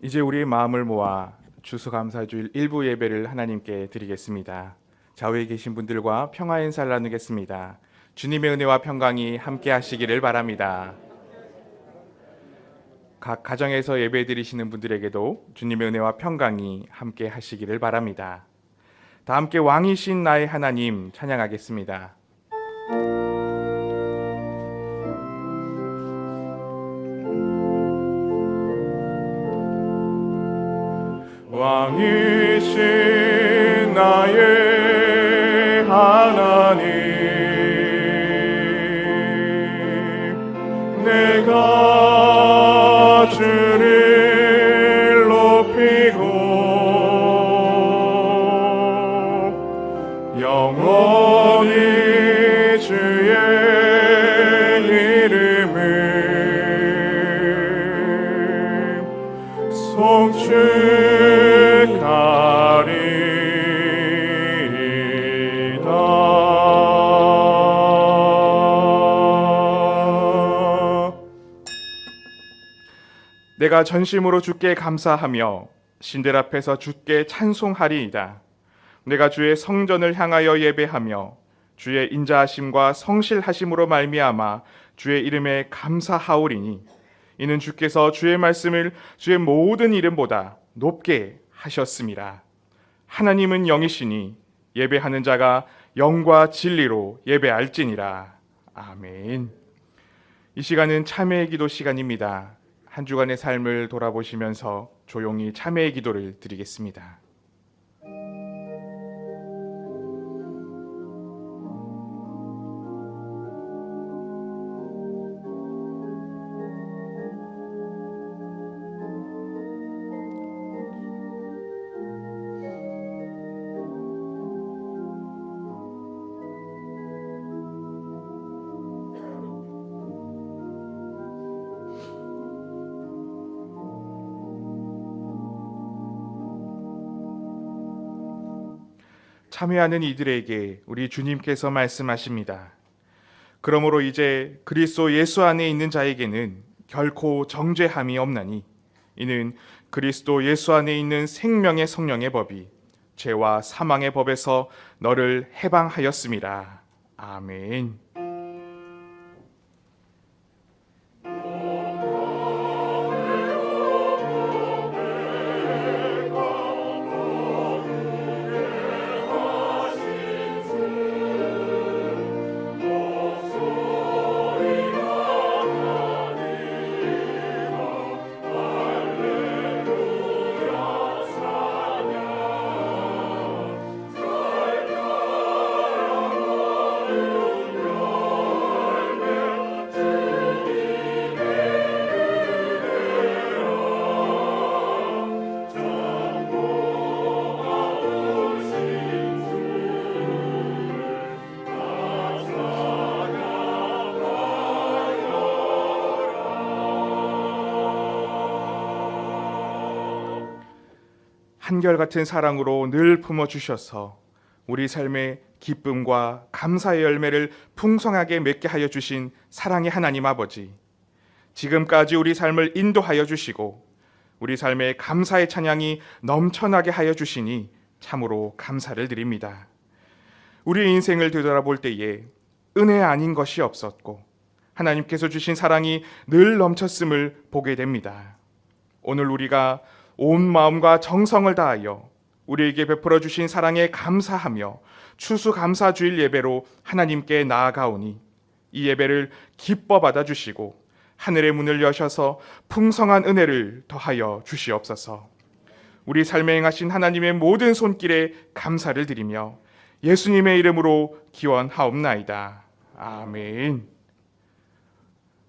이제 우리의 마음을 모아 추수감사주일 일부 예배를 하나님께 드리겠습니다. 좌우에 계신 분들과 평화의 인사를 나누겠습니다. 주님의 은혜와 평강이 함께 하시기를 바랍니다. 각 가정에서 예배 드리시는 분들에게도 주님의 은혜와 평강이 함께 하시기를 바랍니다. 다 함께 왕이신 나의 하나님 찬양하겠습니다. 왕이신 나의 하나님, 내가 주를 높이고 영원히 주의 이름을 송축하리이다. 내가 전심으로 주께 감사하며 신들 앞에서 주께 찬송하리이다. 내가 주의 성전을 향하여 예배하며 주의 인자하심과 성실하심으로 말미암아 주의 이름에 감사하오리니 이는 주께서 주의 말씀을 주의 모든 이름보다 높게 하셨음이라. 하나님은 영이시니 예배하는 자가 영과 진리로 예배할지니라. 아멘. 이 시간은 참회의 기도 시간입니다. 한 주간의 삶을 돌아보시면서 조용히 참회의 기도를 드리겠습니다. 참회하는 이들에게 우리 주님께서 말씀하십니다. 그러므로 이제 그리스도 예수 안에 있는 자에게는 결코 정죄함이 없나니 이는 그리스도 예수 안에 있는 생명의 성령의 법이 죄와 사망의 법에서 너를 해방하였음이라. 아멘. 한결같은 사랑으로 늘 품어주셔서 우리 삶의 기쁨과 감사의 열매를 풍성하게 맺게 하여 주신 사랑의 하나님 아버지, 지금까지 우리 삶을 인도하여 주시고 우리 삶의 감사의 찬양이 넘쳐나게 하여 주시니 참으로 감사를 드립니다. 우리 인생을 되돌아볼 때에 은혜 아닌 것이 없었고 하나님께서 주신 사랑이 늘 넘쳤음을 보게 됩니다. 오늘 우리가 온 마음과 정성을 다하여 우리에게 베풀어 주신 사랑에 감사하며 추수감사주일 예배로 하나님께 나아가오니 이 예배를 기뻐 받아주시고 하늘의 문을 여셔서 풍성한 은혜를 더하여 주시옵소서. 우리 삶에 행하신 하나님의 모든 손길에 감사를 드리며 예수님의 이름으로 기원하옵나이다. 아멘.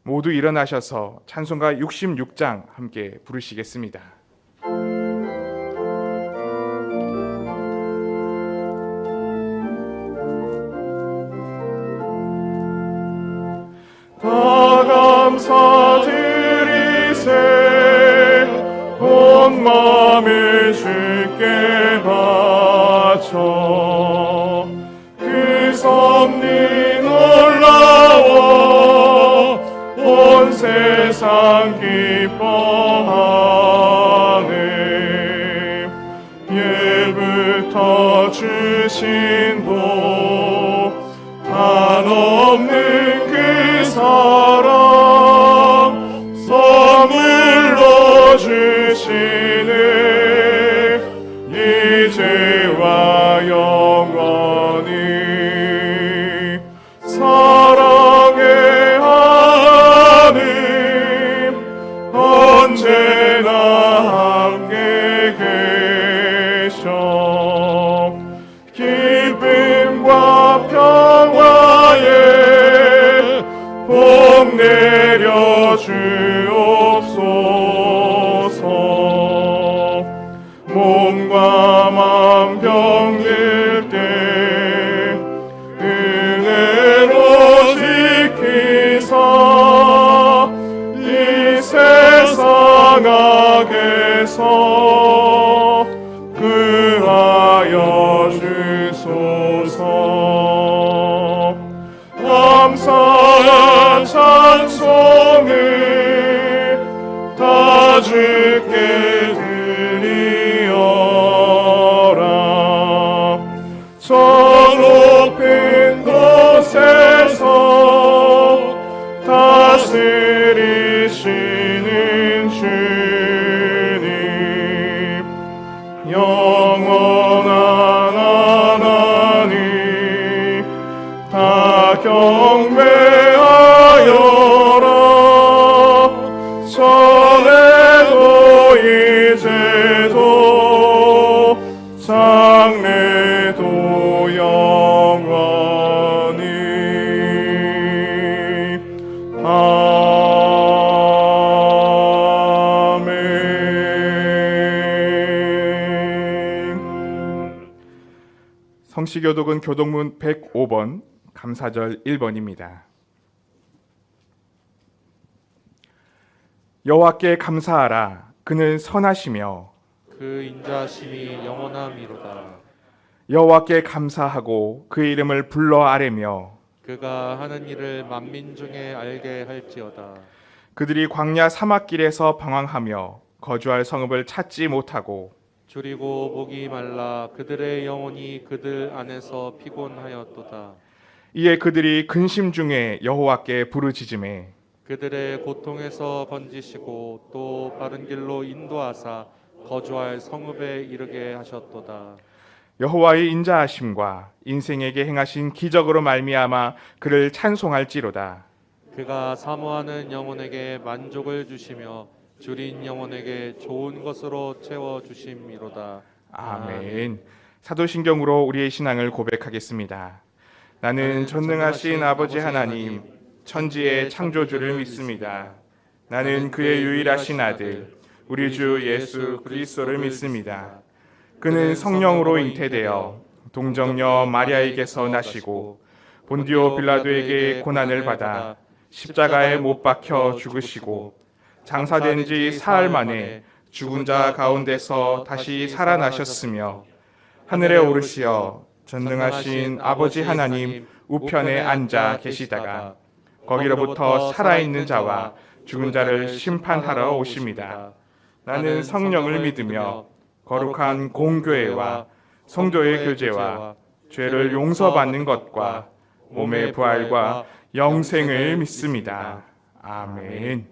모두 일어나셔서 찬송가 66장 함께 부르시겠습니다. 다 감사드리세 온 마음을 주께 바쳐 그 섭리 놀라워 온 세상 기뻐하네. 주신 복 한없는 그 사랑 선물로 주시네 이제와 영원히 사랑의 하나님 언제나 함께 계셔 기쁨과 평화에 복 내려 주옵소서 몸과 마음 병들 때 은혜로 지키사 이 세상 악에서 구하여 주소서 감사와 찬송을 다 주께 드리어라 저 높은 곳에서 다스리시는 주님 영원한 하나님 다 경배하여라 전에도 이제도 장래도 영원히 아멘. 성시교독은 교독문 105번 감사절 1번입니다. 여호와께 감사하라. 그는 선하시며 그 인자심이 영원함이로다. 여호와께 감사하고 그 이름을 불러 아뢰며 그가 하는 일을 만민 중에 알게 할지어다. 그들이 광야 사막길에서 방황하며 거주할 성읍을 찾지 못하고 줄이고 목이 말라 그들의 영혼이 그들 안에서 피곤하였도다. 이에 그들이 근심 중에 여호와께 부르짖으매 그들의 고통에서 건지시고 또 바른 길로 인도하사 거주할 성읍에 이르게 하셨도다. 여호와의 인자하심과 인생에게 행하신 기적으로 말미암아 그를 찬송할지로다. 그가 사모하는 영혼에게 만족을 주시며 줄인 영혼에게 좋은 것으로 채워 주심이로다. 아멘. 사도신경으로 우리의 신앙을 고백하겠습니다. 나는 전능하신 아버지 하나님 천지의 창조주를 믿습니다. 나는 그의 유일하신 아들 우리 주 예수 그리스도를 믿습니다. 그는 성령으로 잉태되어 동정녀 마리아에게서 나시고 본디오 빌라도에게 고난을 받아 십자가에 못 박혀 죽으시고 장사된 지 사흘 만에 죽은 자 가운데서 다시 살아나셨으며 하늘에 오르시어 전능하신 아버지 하나님 우편에 앉아 계시다가 거기로부터 살아있는 자와 죽은 자를 심판하러 오십니다. 나는 성령을 믿으며 거룩한 공교회와 성도의 교제와 죄를 용서받는 것과 몸의 부활과 영생을 믿습니다. 아멘.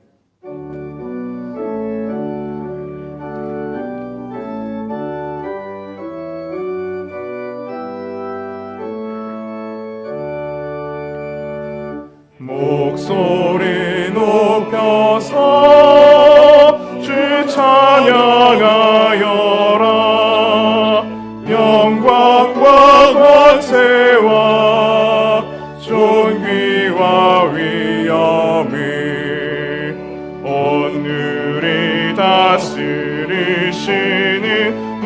목소리 높여서 주 찬양하여라 영광과 권세와 존귀와 위엄이 오늘이 다스리시는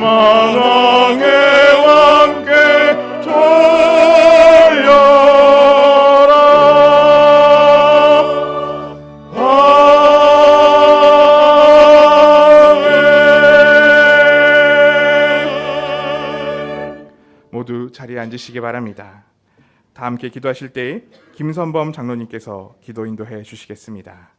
만왕의 왕께 모두 자리에 앉으시기 바랍니다. 다 함께 기도하실 때 김선범 장로님께서 기도 인도해 주시겠습니다.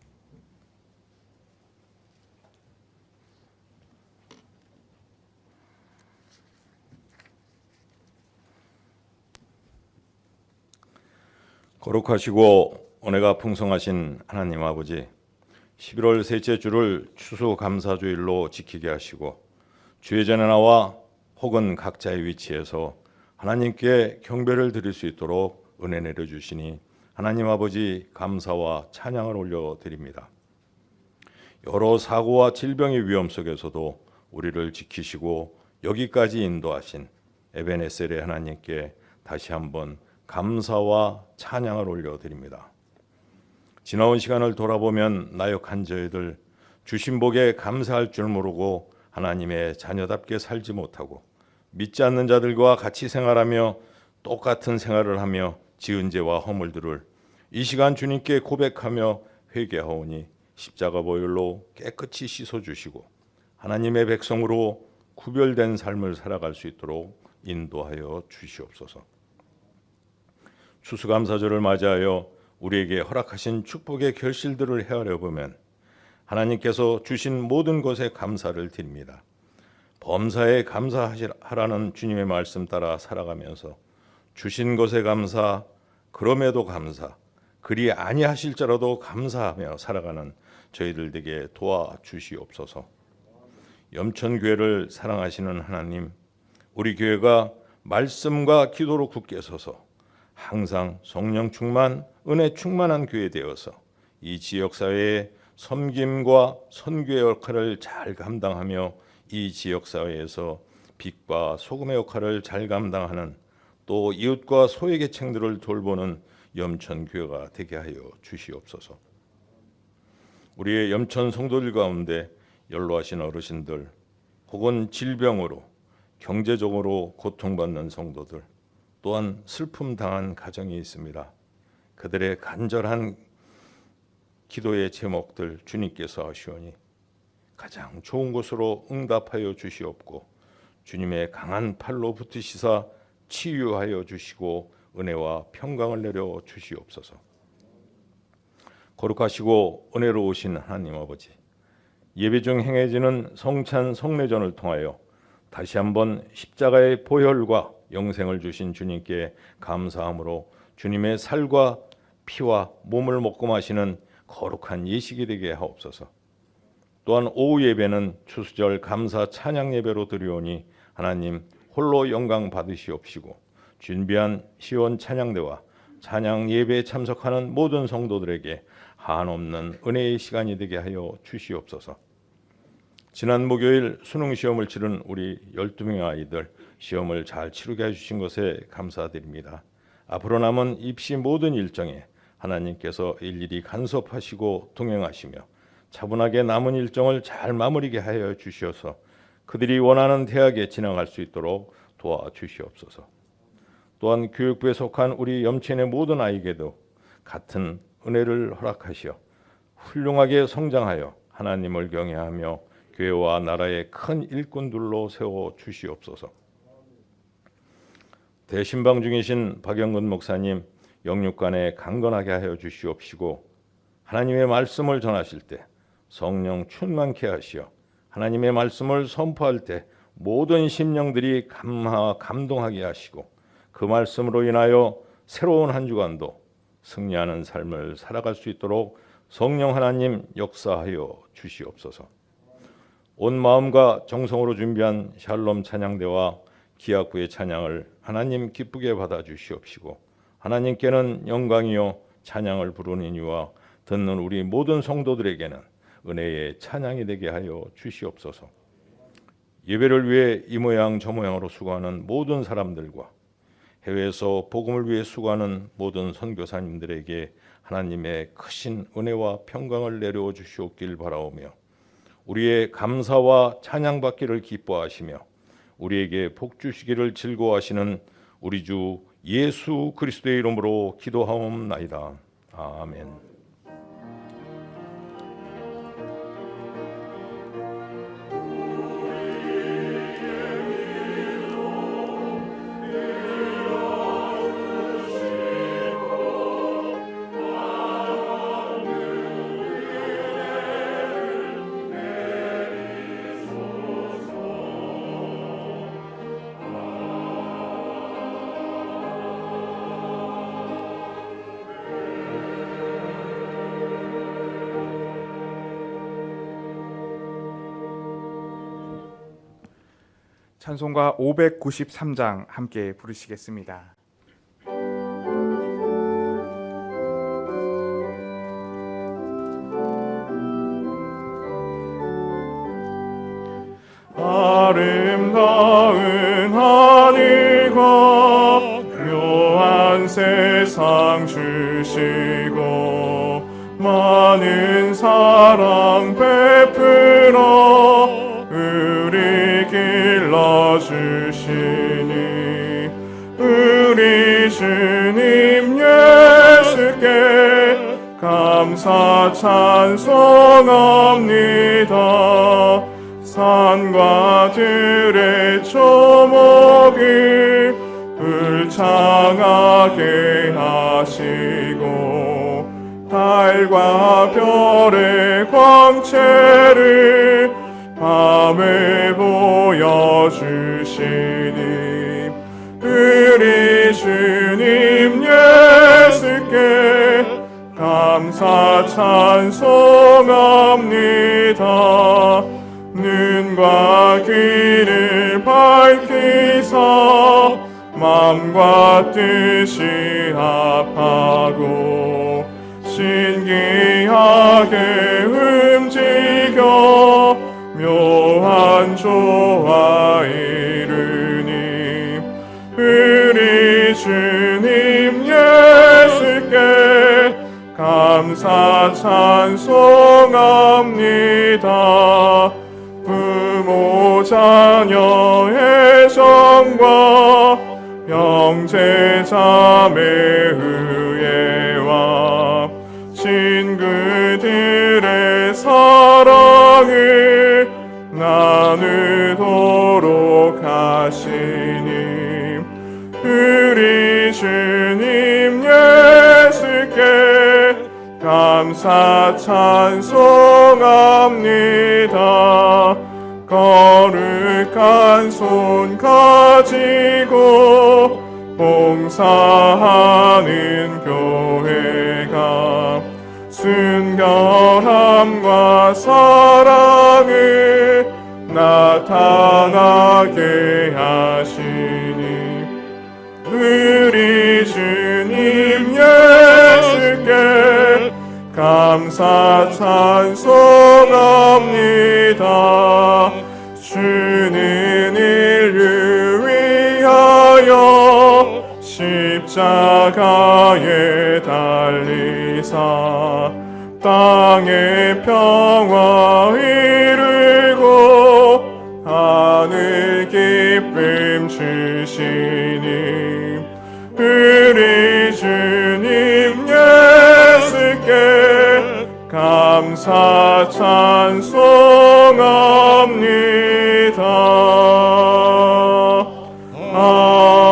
거룩하시고 은혜가 풍성하신 하나님 아버지, 11월 셋째 주를 추수감사주일로 지키게 하시고 주의 전에 나와 혹은 각자의 위치에서 하나님께 경배를 드릴 수 있도록 은혜 내려주시니 하나님 아버지 감사와 찬양을 올려드립니다. 여러 사고와 질병의 위험 속에서도 우리를 지키시고 여기까지 인도하신 에베네셀의 하나님께 다시 한번 감사와 찬양을 올려드립니다. 지나온 시간을 돌아보면 나역한 저희들 주신 복에 감사할 줄 모르고 하나님의 자녀답게 살지 못하고 믿지 않는 자들과 같이 생활하며 똑같은 생활을 하며 지은 죄와 허물들을 이 시간 주님께 고백하며 회개하오니 십자가 보혈로 깨끗이 씻어주시고 하나님의 백성으로 구별된 삶을 살아갈 수 있도록 인도하여 주시옵소서. 추수감사절을 맞이하여 우리에게 허락하신 축복의 결실들을 헤아려 보면 하나님께서 주신 모든 것에 감사를 드립니다. 범사에 감사하라는 주님의 말씀 따라 살아가면서 주신 것에 감사, 그럼에도 감사, 그리 아니하실지라도 감사하며 살아가는 저희들 되게 도와주시옵소서. 염천교회를 사랑하시는 하나님, 우리 교회가 말씀과 기도로 굳게 서서 항상 성령 충만, 은혜 충만한 교회 되어서 이 지역사회의 섬김과 선교의 역할을 잘 감당하며 이 지역사회에서 빛과 소금의 역할을 잘 감당하는 또 이웃과 소외계층들을 돌보는 염천교회가 되게 하여 주시옵소서. 우리의 염천 성도들 가운데 연로하신 어르신들 혹은 질병으로 경제적으로 고통받는 성도들 또한 슬픔 당한 가정이 있습니다. 그들의 간절한 기도의 제목들 주님께서 아시오니 가장 좋은 곳으로 응답하여 주시옵고 주님의 강한 팔로 붙으시사 치유하여 주시고 은혜와 평강을 내려 주시옵소서. 거룩하시고 은혜로우신 하나님 아버지, 예배 중 행해지는 성찬 성례전을 통하여 다시 한번 십자가의 보혈과 영생을 주신 주님께 감사함으로 주님의 살과 피와 몸을 먹고 마시는 거룩한 예식이 되게 하옵소서. 또한 오후 예배는 추수절 감사 찬양 예배로 드리오니 하나님 홀로 영광 받으시옵시고 준비한 시온 찬양대와 찬양 예배에 참석하는 모든 성도들에게 한없는 은혜의 시간이 되게 하여 주시옵소서. 지난 목요일 수능 시험을 치른 우리 12명의 아이들 시험을 잘 치르게 해주신 것에 감사드립니다. 앞으로 남은 입시 모든 일정에 하나님께서 일일이 간섭하시고 동행하시며 차분하게 남은 일정을 잘 마무리게 하여 주셔서 그들이 원하는 대학에 진학할 수 있도록 도와주시옵소서. 또한 교육부에 속한 우리 염천의 모든 아이에게도 같은 은혜를 허락하시어 훌륭하게 성장하여 하나님을 경외하며 교회와 나라의 큰 일꾼들로 세워 주시옵소서. 대신방 중이신 박영근 목사님 영육간에 강건하게 하여 주시옵시고 하나님의 말씀을 전하실 때 성령 충만케 하시어 하나님의 말씀을 선포할 때 모든 심령들이 감동하게 하시고 그 말씀으로 인하여 새로운 한 주간도 승리하는 삶을 살아갈 수 있도록 성령 하나님 역사하여 주시옵소서. 온 마음과 정성으로 준비한 샬롬 찬양대와 기약구의 찬양을 하나님 기쁘게 받아 주시옵시고 하나님께는 영광이요 찬양을 부르는 이와 듣는 우리 모든 성도들에게는 은혜의 찬양이 되게 하여 주시옵소서. 예배를 위해 이 모양 저 모양으로 수고하는 모든 사람들과 해외에서 복음을 위해 수고하는 모든 선교사님들에게 하나님의 크신 은혜와 평강을 내려 주시옵길 바라오며 우리의 감사와 찬양받기를 기뻐하시며 우리에게 복 주시기를 즐거워하시는 우리 주 예수 그리스도의 이름으로 기도하옵나이다. 아멘. 찬송가 593장 함께 부르시겠습니다. 아름다운 하늘과 묘한 세상 주시고 많은 사랑 베풀어 우리 길러주시니 우리 주님 예수께 감사 찬송합니다. 산과 들의 조목을 울창하게 하시고 달과 별의 광채를 밤에 보여주시니 우리 주님 예수께 감사 찬송합니다. 눈과 귀를 밝히사 마음과 뜻이 합하고 신기하게 움직여 묘한 조화 이루니 우리 주님 예수께 감사 찬송합니다. 부모 자녀의 정과 형제 자매 의회와 친구들의 사랑을 나누도록 하시니 우리 주님 예수께 감사 찬송합니다. 거룩한 손 가지고 봉사하는 교회가 순결함과 사랑을 나타나게 하시니 우리 주님 예수께 감사 찬송합니다. 주는 인류 위하여 십자가에 달리사 땅의 평화 이루고 하늘 기쁨 주시니 우리 주님 예수께 감사 찬송합니다. 아멘.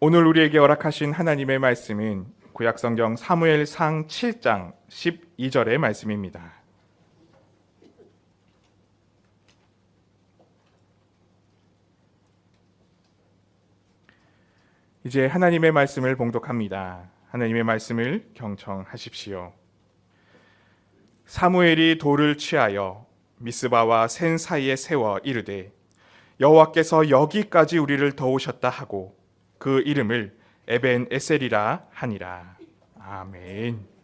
오늘 우리에게 허락하신 하나님의 말씀은 구약성경 사무엘상 7장 12절의 말씀입니다. 이제 하나님의 말씀을 봉독합니다. 하나님의 말씀을 경청하십시오. 사무엘이 돌을 취하여 미스바와 센 사이에 세워 이르되 여호와께서 여기까지 우리를 도우셨다 하고 그 이름을 에벤 에셀이라 하니라. 아멘.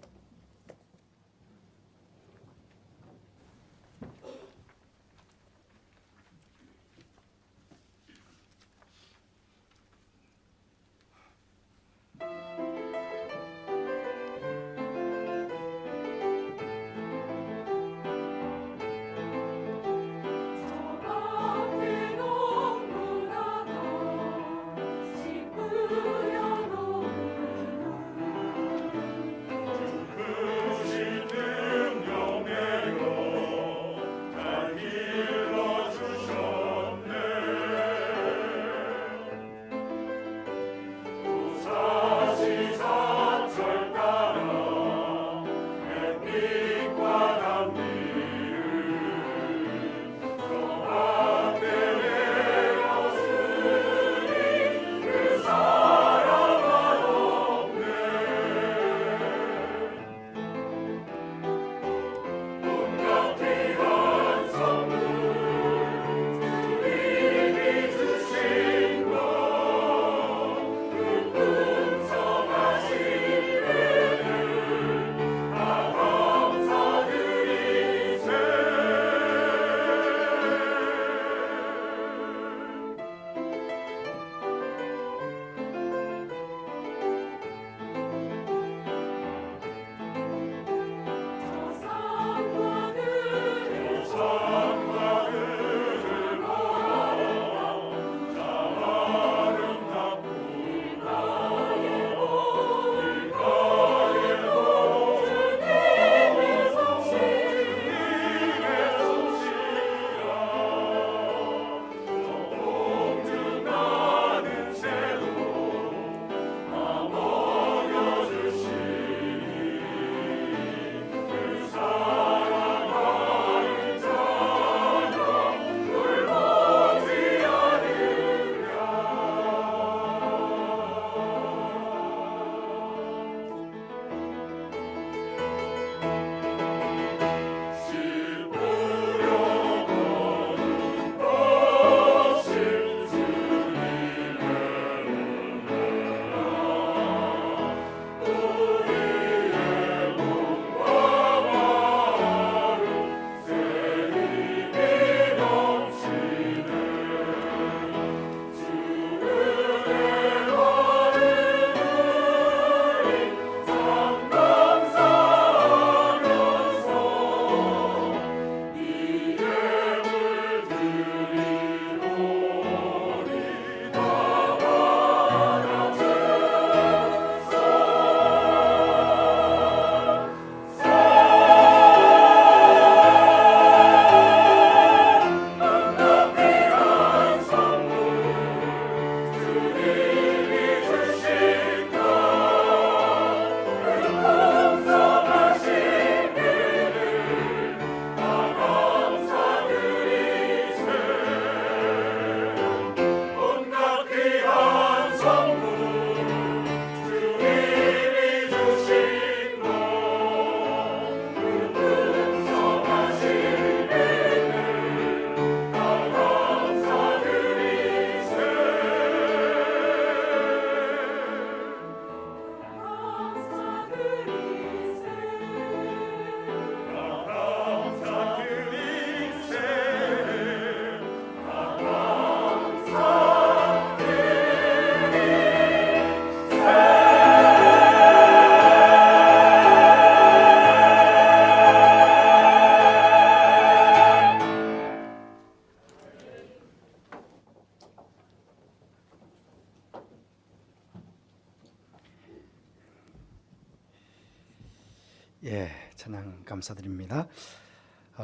예, 찬양 감사드립니다.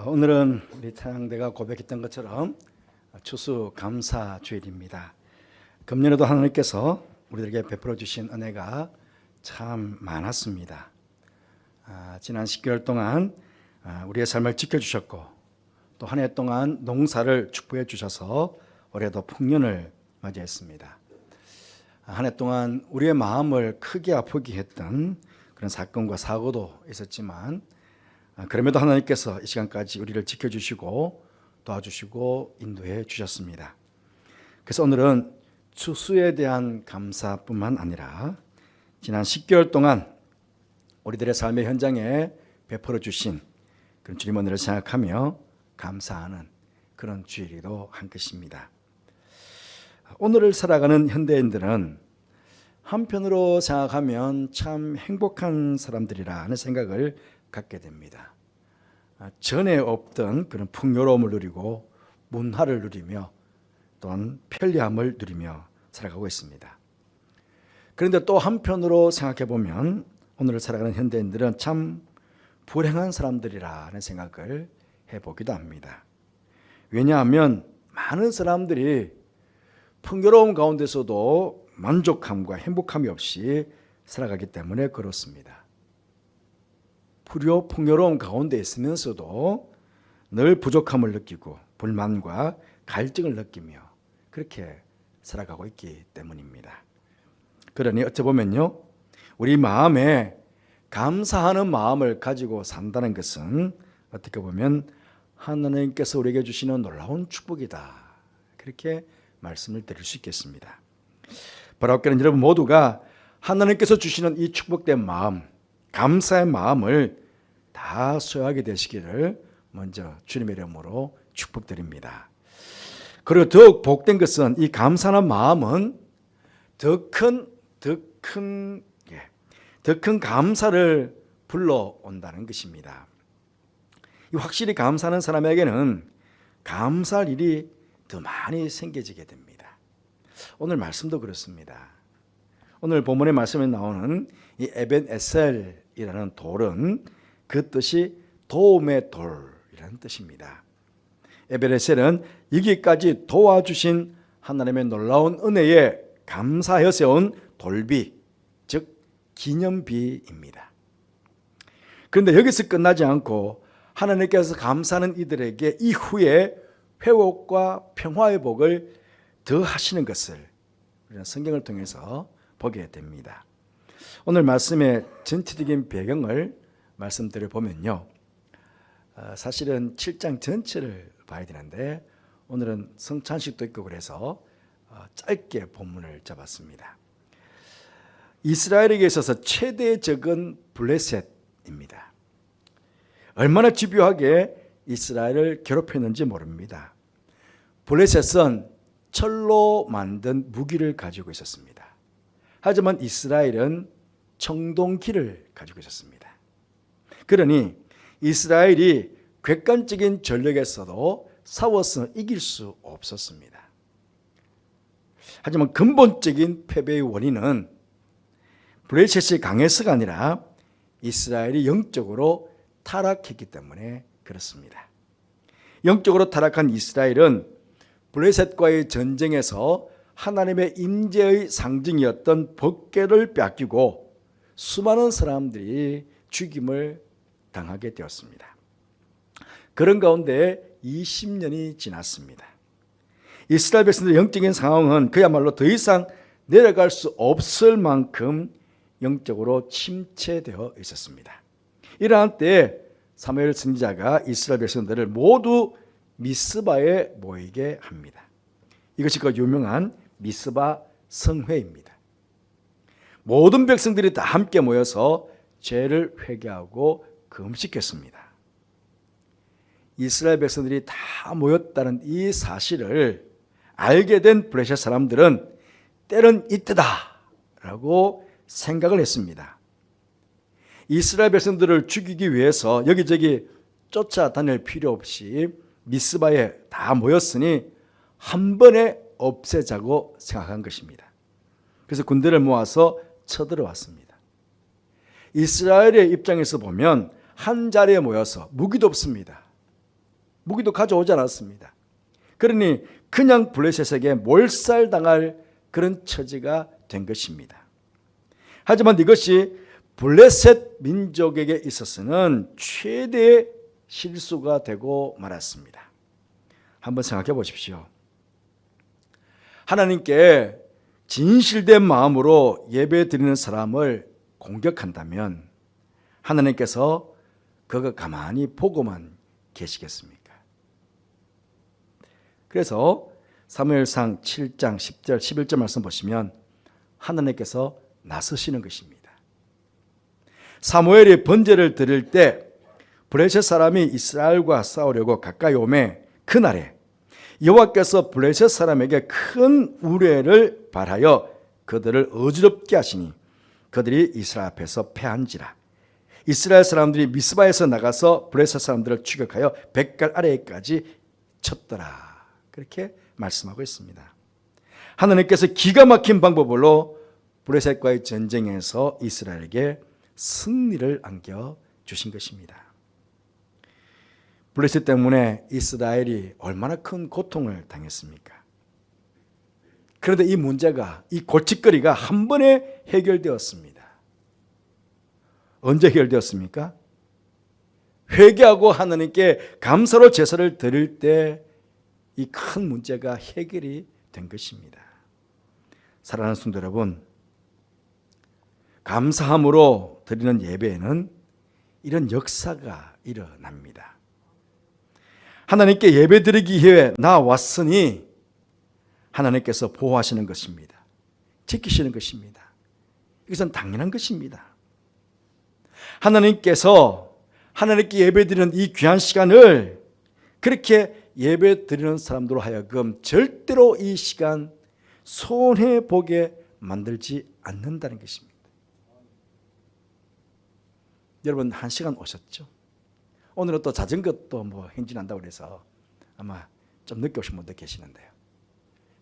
오늘은 우리 찬양대가 고백했던 것처럼 추수 감사 주일입니다. 금년에도 하나님께서 우리들에게 베풀어 주신 은혜가 참 많았습니다. 지난 10개월 동안 우리의 삶을 지켜주셨고 또 한 해 동안 농사를 축복해 주셔서 올해도 풍년을 맞이했습니다. 한 해 동안 우리의 마음을 크게 아프게 했던 그런 사건과 사고도 있었지만 그럼에도 하나님께서 이 시간까지 우리를 지켜주시고 도와주시고 인도해 주셨습니다. 그래서 오늘은 추수에 대한 감사뿐만 아니라 지난 10개월 동안 우리들의 삶의 현장에 베풀어 주신 그런 주님 은혜를 생각하며 감사하는 그런 주일이기도 한 것입니다. 오늘을 살아가는 현대인들은 한편으로 생각하면 참 행복한 사람들이라는 생각을 갖게 됩니다. 전에 없던 그런 풍요로움을 누리고 문화를 누리며 또한 편리함을 누리며 살아가고 있습니다. 그런데 또 한편으로 생각해 보면 오늘을 살아가는 현대인들은 참 불행한 사람들이라는 생각을 해보기도 합니다. 왜냐하면 많은 사람들이 풍요로움 가운데서도 만족함과 행복함이 없이 살아가기 때문에 그렇습니다. 풍요로움 가운데 있으면서도 늘 부족함을 느끼고 불만과 갈증을 느끼며 그렇게 살아가고 있기 때문입니다. 그러니 어찌 보면요, 우리 마음에 감사하는 마음을 가지고 산다는 것은 어떻게 보면 하나님께서 우리에게 주시는 놀라운 축복이다, 그렇게 말씀을 드릴 수 있겠습니다. 바라옵기는 여러분 모두가 하나님께서 주시는 이 축복된 마음, 감사의 마음을 다 소유하게 되시기를 먼저 주님의 이름으로 축복드립니다. 그리고 더욱 복된 것은 이 감사한 마음은 더 큰 감사를 불러온다는 것입니다. 확실히 감사하는 사람에게는 감사할 일이 더 많이 생겨지게 됩니다. 오늘 말씀도 그렇습니다. 오늘 본문의 말씀에 나오는 이 에벤에셀이라는 돌은 그 뜻이 도움의 돌이라는 뜻입니다. 에벤에셀은 여기까지 도와주신 하나님의 놀라운 은혜에 감사하여 세운 돌비, 즉 기념비입니다. 그런데 여기서 끝나지 않고 하나님께서 감사하는 이들에게 이후에 회복과 평화의 복을 더하시는 것을 우리는 성경을 통해서 보게 됩니다. 오늘 말씀의 전체적인 배경을 말씀드려 보면요, 사실은 7장 전체를 봐야 되는데 오늘은 성찬식도 있고 그래서 짧게 본문을 잡았습니다. 이스라엘에게 있어서 최대 적은 블레셋입니다. 얼마나 집요하게 이스라엘을 괴롭혔는지 모릅니다. 블레셋은 철로 만든 무기를 가지고 있었습니다. 하지만 이스라엘은 청동기를 가지고 있었습니다. 그러니 이스라엘이 객관적인 전력에서도 싸워서 이길 수 없었습니다. 하지만 근본적인 패배의 원인은 블레셋이 강해서가 아니라 이스라엘이 영적으로 타락했기 때문에 그렇습니다. 영적으로 타락한 이스라엘은 블레셋과의 전쟁에서 하나님의 임재의 상징이었던 법궤를 뺏기고 수많은 사람들이 죽임을 당하게 되었습니다. 그런 가운데 20년이 지났습니다. 이스라엘 백성들의 영적인 상황은 그야말로 더 이상 내려갈 수 없을 만큼 영적으로 침체되어 있었습니다. 이러한 때에 사무엘 선지자가 이스라엘 백성들을 모두 미스바에 모이게 합니다. 이것이 그 유명한 미스바 성회입니다. 모든 백성들이 다 함께 모여서 죄를 회개하고 금식했습니다. 이스라엘 백성들이 다 모였다는 이 사실을 알게 된 블레셋 사람들은 때는 이때다라고 생각을 했습니다. 이스라엘 백성들을 죽이기 위해서 여기저기 쫓아다닐 필요 없이 미스바에 다 모였으니 한 번에 없애자고 생각한 것입니다. 그래서 군대를 모아서 쳐들어왔습니다. 이스라엘의 입장에서 보면 한 자리에 모여서 무기도 없습니다. 무기도 가져오지 않았습니다. 그러니 그냥 블레셋에게 몰살당할 그런 처지가 된 것입니다. 하지만 이것이 블레셋 민족에게 있어서는 최대의 실수가 되고 말았습니다. 한번 생각해 보십시오. 하나님께 진실된 마음으로 예배 드리는 사람을 공격한다면 하나님께서 그거 가만히 보고만 계시겠습니까? 그래서 사무엘상 7장 10절 11절 말씀 보시면 하나님께서 나서시는 것입니다. 사무엘이 번제를 드릴 때 블레셋 사람이 이스라엘과 싸우려고 가까이 오매 그날에 여호와께서 블레셋 사람에게 큰 우레를 발하여 그들을 어지럽게 하시니 그들이 이스라엘 앞에서 패한지라. 이스라엘 사람들이 미스바에서 나가서 블레셋 사람들을 추격하여 뱃갈 아래까지 쳤더라. 그렇게 말씀하고 있습니다. 하나님께서 기가 막힌 방법으로 블레셋과의 전쟁에서 이스라엘에게 승리를 안겨주신 것입니다. 블레셋 때문에 이스라엘이 얼마나 큰 고통을 당했습니까? 그런데 이 문제가, 이 골칫거리가 한 번에 해결되었습니다. 언제 해결되었습니까? 회개하고 하나님께 감사로 제사를 드릴 때 이 큰 문제가 해결이 된 것입니다. 사랑하는 성도 여러분, 감사함으로 드리는 예배에는 이런 역사가 일어납니다. 하나님께 예배 드리기 위해 나왔으니 하나님께서 보호하시는 것입니다. 지키시는 것입니다. 이것은 당연한 것입니다. 하나님께서 하나님께 예배 드리는 이 귀한 시간을 그렇게 예배 드리는 사람들로 하여금 절대로 이 시간 손해보게 만들지 않는다는 것입니다. 여러분, 한 시간 오셨죠? 오늘은 또 자전거 또 뭐 행진한다고 그래서 아마 좀 늦게 오신 분도 계시는데요.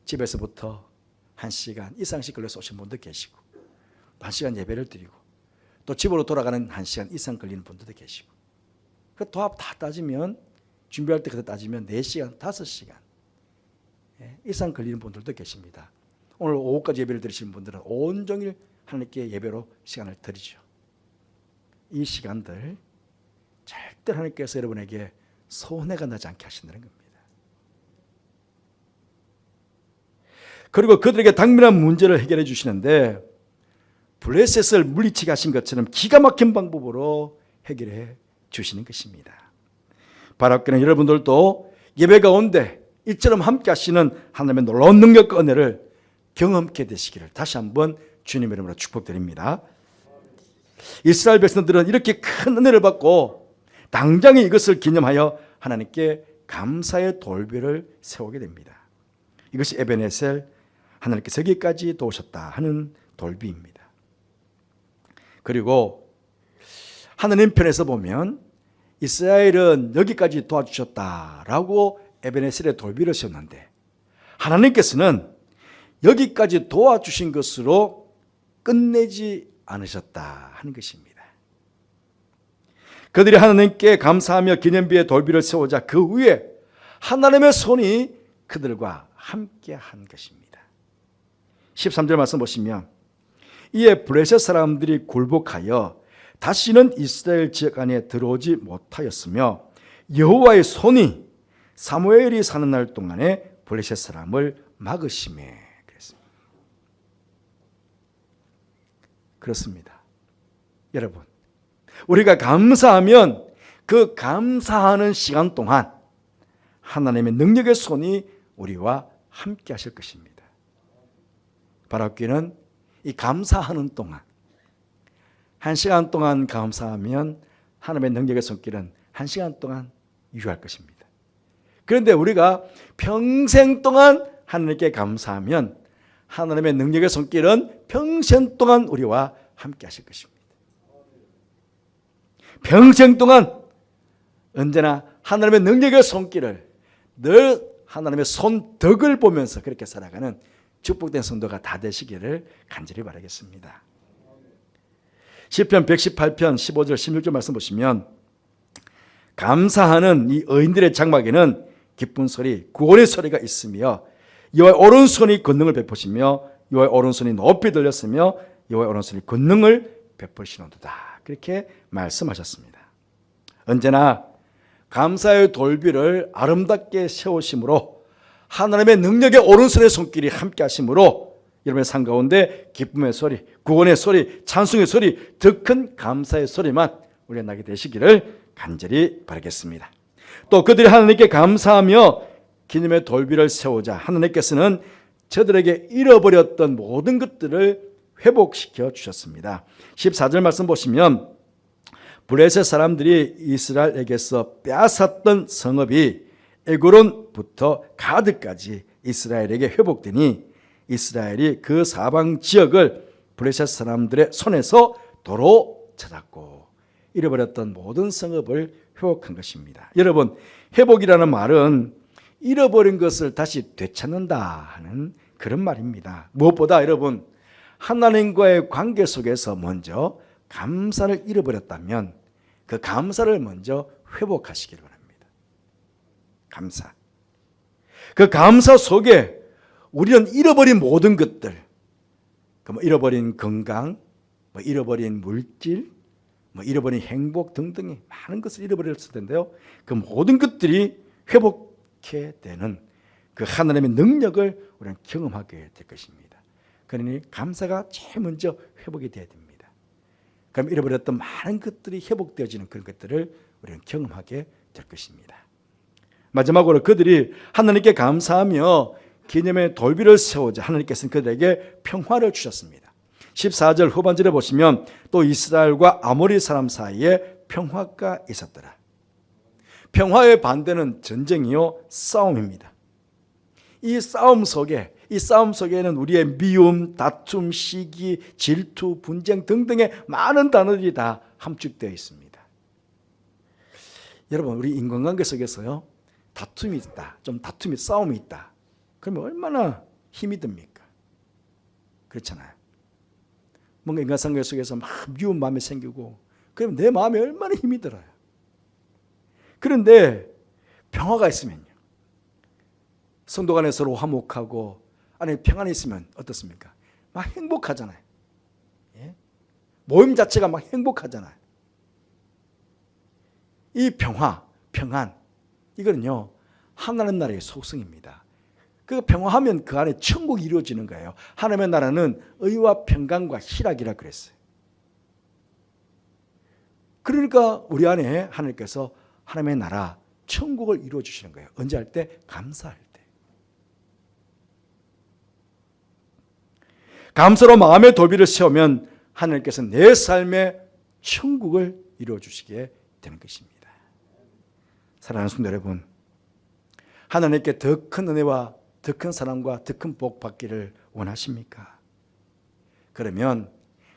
집에서부터 1시간 이상씩 걸려서 오신 분도 계시고 또 1시간 예배를 드리고 또 집으로 돌아가는 1시간 이상 걸리는 분들도 계시고 그 도합 다 따지면 준비할 때 그때 따지면 4시간, 5시간 이상 걸리는 분들도 계십니다. 오늘 오후까지 예배를 드리시는 분들은 온종일 하나님께 예배로 시간을 드리죠. 이 시간들 절대 하나님께서 여러분에게 손해가 나지 않게 하신다는 겁니다. 그리고 그들에게 당면한 문제를 해결해 주시는데 블레셋을 물리치게 하신 것처럼 기가 막힌 방법으로 해결해 주시는 것입니다. 바랍기는 여러분들도 예배 가운데 이처럼 함께 하시는 하나님의 놀라운 능력과 은혜를 경험케 되시기를 다시 한번 주님 이름으로 축복드립니다. 이스라엘 백성들은 이렇게 큰 은혜를 받고 당장에 이것을 기념하여 하나님께 감사의 돌비를 세우게 됩니다. 이것이 에베네셀, 하나님께서 여기까지 도우셨다 하는 돌비입니다. 그리고 하나님 편에서 보면 이스라엘은 여기까지 도와주셨다라고 에베네셀의 돌비를 세웠는데 하나님께서는 여기까지 도와주신 것으로 끝내지 않으셨다 하는 것입니다. 그들이 하나님께 감사하며 기념비의 돌비를 세우자 그 위에 하나님의 손이 그들과 함께 한 것입니다. 13절 말씀 보시면 이에 블레셋 사람들이 굴복하여 다시는 이스라엘 지역 안에 들어오지 못하였으며 여호와의 손이 사무엘이 사는 날 동안에 블레셋 사람을 막으심에 그랬습니다. 그렇습니다. 여러분, 우리가 감사하면 그 감사하는 시간 동안 하나님의 능력의 손이 우리와 함께 하실 것입니다. 바랍기는 이 감사하는 동안 1시간 동안 감사하면 하나님의 능력의 손길은 1시간 동안 유효할 것입니다. 그런데 우리가 평생 동안 하나님께 감사하면 하나님의 능력의 손길은 평생 동안 우리와 함께 하실 것입니다. 평생 동안 언제나 하나님의 능력의 손길을 늘 하나님의 손덕을 보면서 그렇게 살아가는 축복된 성도가 다 되시기를 간절히 바라겠습니다. 시편 118편 15절 16절 말씀 보시면 감사하는 이 의인들의 장막에는 기쁜 소리, 구원의 소리가 있으며 여호와의 오른손이 권능을 베푸시며 여호와의 오른손이 높이 들렸으며 여호와의 오른손이 권능을 베푸시노도다. 그렇게 말씀하셨습니다. 언제나 감사의 돌비를 아름답게 세우심으로 하나님의 능력의 오른손의 손길이 함께 하심으로 여러분의 삶 가운데 기쁨의 소리, 구원의 소리, 찬송의 소리, 더 큰 감사의 소리만 우리가 나게 되시기를 간절히 바라겠습니다. 또 그들이 하나님께 감사하며 기념의 돌비를 세우자 하나님께서는 저들에게 잃어버렸던 모든 것들을 회복시켜 주셨습니다. 14절 말씀 보시면 블레셋 사람들이 이스라엘에게서 빼앗았던 성읍이 에그론부터 가드까지 이스라엘에게 회복되니 이스라엘이 그 사방 지역을 블레셋 사람들의 손에서 도로 찾았고 잃어버렸던 모든 성읍을 회복한 것입니다. 여러분, 회복이라는 말은 잃어버린 것을 다시 되찾는다 하는 그런 말입니다. 무엇보다 여러분, 하나님과의 관계 속에서 먼저 감사를 잃어버렸다면 그 감사를 먼저 회복하시기를 바랍니다. 감사. 그 감사 속에 우리는 잃어버린 모든 것들, 잃어버린 건강, 잃어버린 물질, 잃어버린 행복 등등의 많은 것을 잃어버렸을 텐데요. 그 모든 것들이 회복해 되는 그 하나님의 능력을 우리는 경험하게 될 것입니다. 그러니 감사가 제일 먼저 회복이 되어야 됩니다. 그럼 잃어버렸던 많은 것들이 회복되어지는 그런 것들을 우리는 경험하게 될 것입니다. 마지막으로 그들이 하나님께 감사하며 기념의 돌비를 세우자 하나님께서는 그들에게 평화를 주셨습니다. 14절 후반절에 보시면 또 이스라엘과 아모리 사람 사이에 평화가 있었더라. 평화의 반대는 전쟁이요 싸움입니다. 이 싸움 속에는 우리의 미움, 다툼, 시기, 질투, 분쟁 등등의 많은 단어들이 다 함축되어 있습니다. 여러분, 우리 인간관계 속에서요 다툼이 있다, 싸움이 있다. 그러면 얼마나 힘이 듭니까? 그렇잖아요. 뭔가 인간관계 속에서 막 미운 마음이 생기고 그러면 내 마음에 얼마나 힘이 들어요. 그런데 평화가 있으면요, 성도 간에 서로 화목하고 안에 평안이 있으면 어떻습니까? 막 행복하잖아요. 예? 모임 자체가 막 행복하잖아요. 이 평안 이거는요 하나님 나라의 속성입니다. 그 평화하면 그 안에 천국이 이루어지는 거예요. 하나님의 나라는 의와 평강과 희락이라 그랬어요. 그러니까 우리 안에 하나님께서 하나님의 나라 천국을 이루어 주시는 거예요. 언제 할 때? 감사할 때. 감사로 마음의 돌비를 세우면 하나님께서 내 삶의 천국을 이루어 주시게 되는 것입니다. 사랑하는 성도 여러분, 하나님께 더 큰 은혜와 더 큰 사랑과 더 큰 복 받기를 원하십니까? 그러면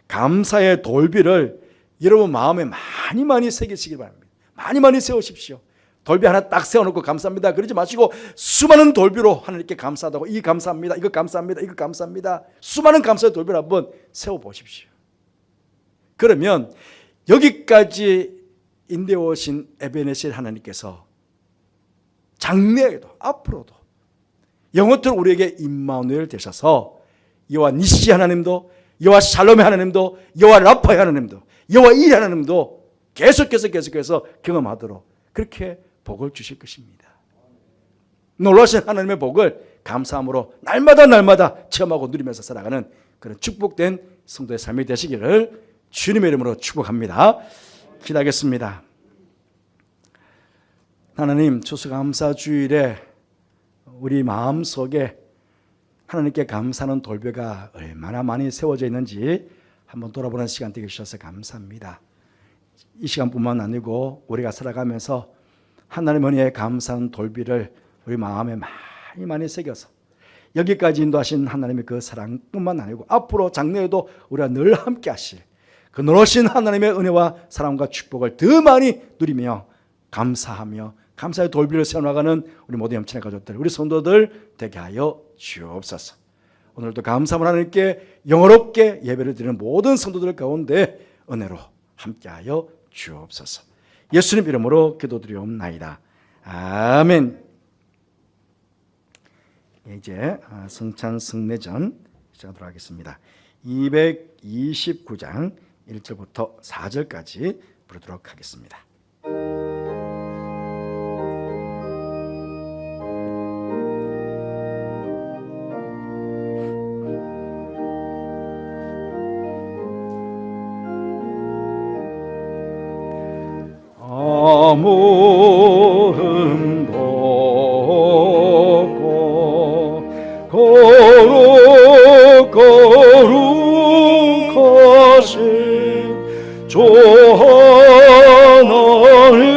감사의 돌비를 여러분 마음에 많이 새기시기 바랍니다. 많이 세우십시오. 돌비 하나 딱 세워놓고 감사합니다 그러지 마시고 수많은 돌비로 하나님께 감사하다고 이 감사합니다, 이거 감사합니다, 이거 감사합니다. 수많은 감사의 돌비를 한번 세워보십시오. 그러면 여기까지 인도해 오신 에베네셀 하나님께서 장래에도 앞으로도 영원토록 우리에게 임마누엘 되셔서 여호와 니시 하나님도, 여호와 샬롬의 하나님도, 여호와 라파의 하나님도, 여호와 이 하나님도 계속해서 경험하도록 그렇게 복을 주실 것입니다. 놀라신 하나님의 복을 감사함으로 날마다 체험하고 누리면서 살아가는 그런 축복된 성도의 삶이 되시기를 주님의 이름으로 축복합니다. 기도하겠습니다. 하나님, 추수감사주일에 우리 마음속에 하나님께 감사하는 돌배가 얼마나 많이 세워져 있는지 한번 돌아보는 시간 되게 주셔서 감사합니다. 이 시간뿐만 아니고 우리가 살아가면서 하나님 은혜에 감사한 돌비를 우리 마음에 많이 새겨서 여기까지 인도하신 하나님의 그 사랑뿐만 아니고 앞으로 장래에도 우리가 늘 함께 하실 그 놀라신 하나님의 은혜와 사랑과 축복을 더 많이 누리며 감사하며 감사의 돌비를 세워나가는 우리 모든 염친의 가족들, 우리 성도들 되게 하여 주옵소서. 오늘도 감사함을 하나님께 영어롭게 예배를 드리는 모든 성도들 가운데 은혜로 함께하여 주옵소서. 예수님 이름으로 기도드리옵나이다. 아멘. 이제 성찬 성례전 시작하도록 하겠습니다. 229장 1절부터 4절까지 부르도록 하겠습니다. 아무흠 걷고 거룩하신 주 하나님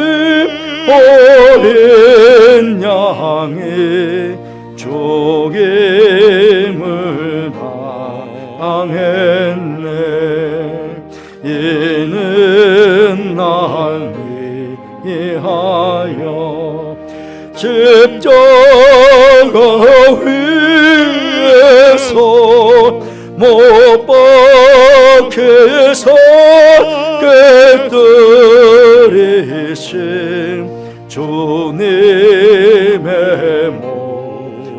어린 양의 죽임을 당했네. 이는 날 위하여 십자가 위에서 못 박혀서 깨뜨리신 주님의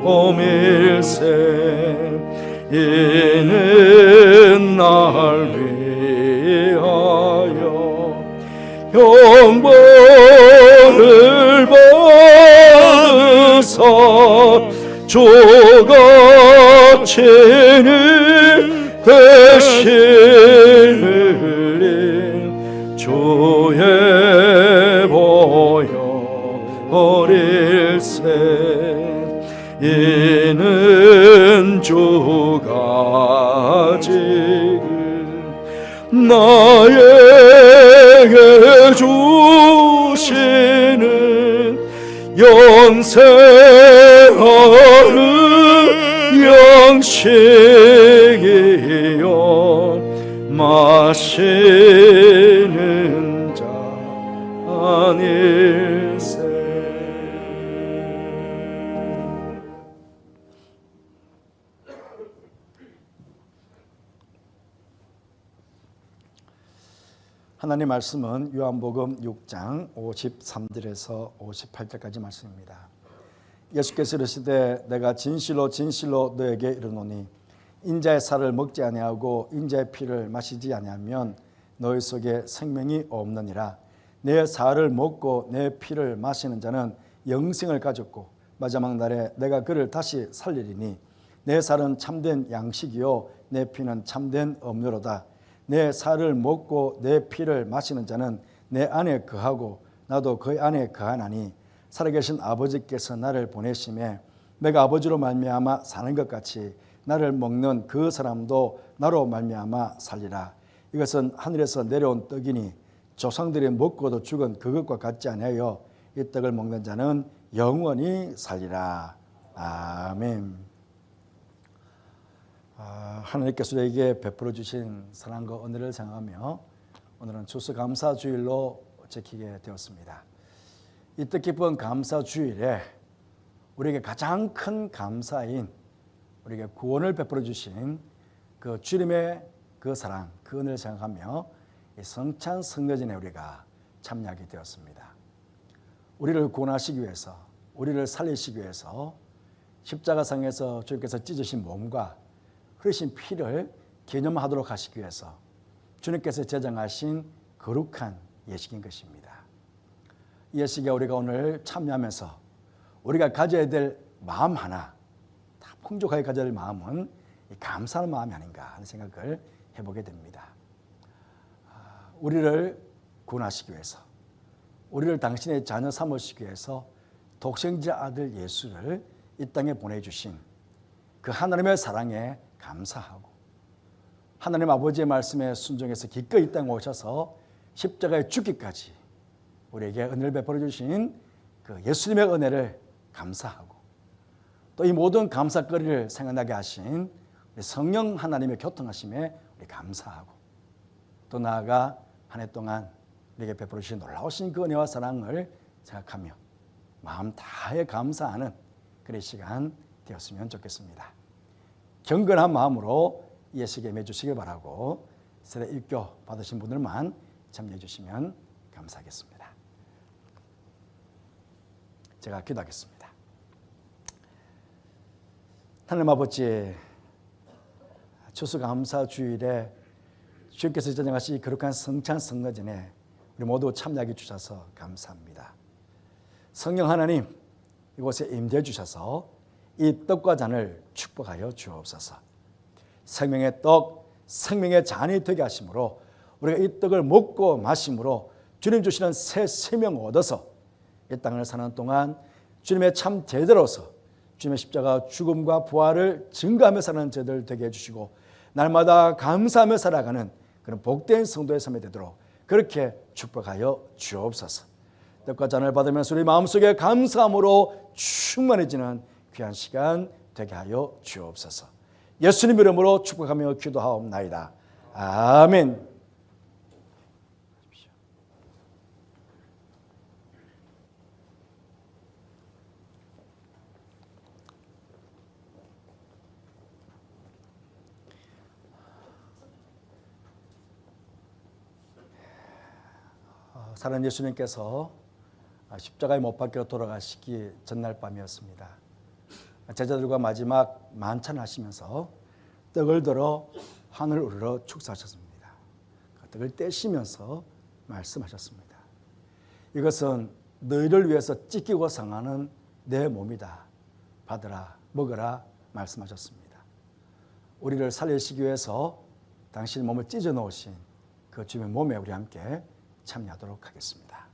몸일세. 이는 날 위하여 형벌을 받으사 주가 친히 대신 흘린 주의 보혈일세. 이는 주가 지금 나에게 주시는 영생하는 양식이요 마시는 잔일세. 하나님 말씀은 요한복음 6장 53절에서 58절까지 말씀입니다. 예수께서 이르시되 내가 진실로 진실로 너에게 이르노니 인자의 살을 먹지 아니하고 인자의 피를 마시지 아니하면 너희 속에 생명이 없느니라. 내 살을 먹고 내 피를 마시는 자는 영생을 가졌고 마지막 날에 내가 그를 다시 살리리니 내 살은 참된 양식이요 내 피는 참된 음료로다. 내 살을 먹고 내 피를 마시는 자는 내 안에 거하고 나도 그 안에 거하나니 살아계신 아버지께서 나를 보내심에 내가 아버지로 말미암아 사는 것 같이 나를 먹는 그 사람도 나로 말미암아 살리라. 이것은 하늘에서 내려온 떡이니 조상들이 먹고도 죽은 그것과 같지 아니하여 이 떡을 먹는 자는 영원히 살리라. 아멘. 하나님께서 우리에게 베풀어 주신 사랑과 은혜를 생각하며 오늘은 추수감사주일로 지키게 되었습니다. 이 뜻깊은 감사주일에 우리에게 가장 큰 감사인 우리에게 구원을 베풀어 주신 그 주님의 그 사랑, 그 은혜를 생각하며 이 성찬 성례전에 우리가 참여하게 되었습니다. 우리를 구원하시기 위해서, 우리를 살리시기 위해서 십자가상에서 주님께서 찢으신 몸과 흘리신 피를 기념하도록 하시기 위해서 주님께서 제정하신 거룩한 예식인 것입니다. 이 예식에 우리가 오늘 참여하면서 우리가 가져야 될 마음 하나, 다 풍족하게 가져야 될 마음은 감사하는 마음이 아닌가 하는 생각을 해보게 됩니다. 우리를 구원하시기 위해서, 우리를 당신의 자녀 삼으시기 위해서 독생자 아들 예수를 이 땅에 보내주신 그 하나님의 사랑에 감사하고 하나님 아버지의 말씀에 순종해서 기꺼이 이 땅에 오셔서 십자가에 죽기까지 우리에게 은혜를 베풀어 주신 그 예수님의 은혜를 감사하고 또 이 모든 감사거리를 생각나게 하신 우리 성령 하나님의 교통하심에 우리 감사하고 또 나아가 한 해 동안 우리에게 베풀어 주신 놀라우신 그 은혜와 사랑을 생각하며 마음 다해 감사하는 그런 시간 되었으면 좋겠습니다. 경건한 마음으로 예식에 임해주시길 바라고 세례 일교 받으신 분들만 참여해 주시면 감사하겠습니다. 제가 기도하겠습니다. 하나님 아버지, 추수감사 주일에 주님께서 전행하신 거룩한 성찬 성례전에 우리 모두 참여하게 주셔서 감사합니다. 성령 하나님, 이곳에 임재해 주셔서 이 떡과 잔을 축복하여 주옵소서. 생명의 떡, 생명의 잔이 되게 하심으로 우리가 이 떡을 먹고 마심으로 주님 주시는 새 생명을 얻어서 이 땅을 사는 동안 주님의 참 제자로서 주님의 십자가 죽음과 부활을 증거하며 사는 저들 되게 해주시고 날마다 감사하며 살아가는 그런 복된 성도의 삶이 되도록 그렇게 축복하여 주옵소서. 떡과 잔을 받으면서 우리 마음속에 감사함으로 충만해지는 귀한 시간 되게 하여 주옵소서. 예수님 이름으로 축복하며 기도하옵나이다. 아멘. 사랑하는 예수님께서 십자가에 못 박혀 돌아가시기 전날 밤이었습니다. 제자들과 마지막 만찬하시면서 떡을 들어 하늘을 우러러 축사하셨습니다. 그 떡을 떼시면서 말씀하셨습니다. 이것은 너희를 위해서 찢기고 상하는 내 몸이다. 받으라, 먹으라 말씀하셨습니다. 우리를 살리시기 위해서 당신 몸을 찢어 놓으신 그 주님의 몸에 우리 함께 참여하도록 하겠습니다.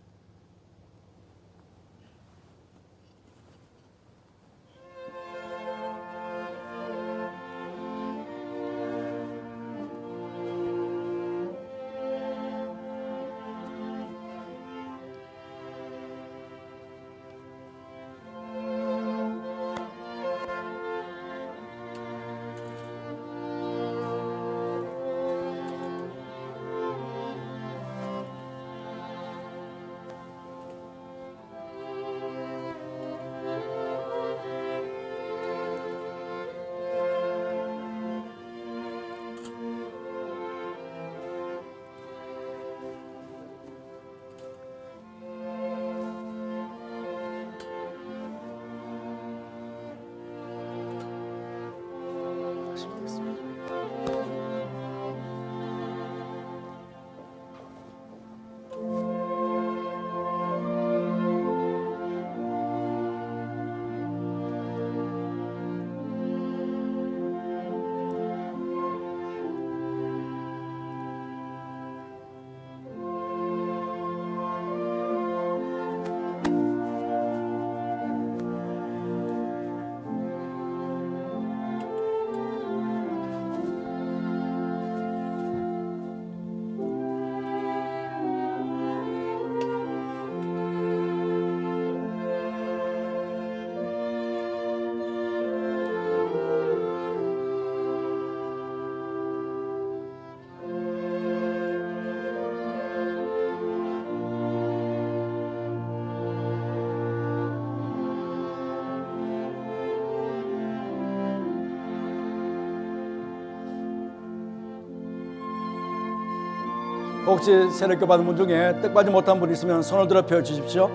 혹시 세례교 받은 분 중에 떡 받지 못한 분 있으면 손을 들어 펴 주십시오.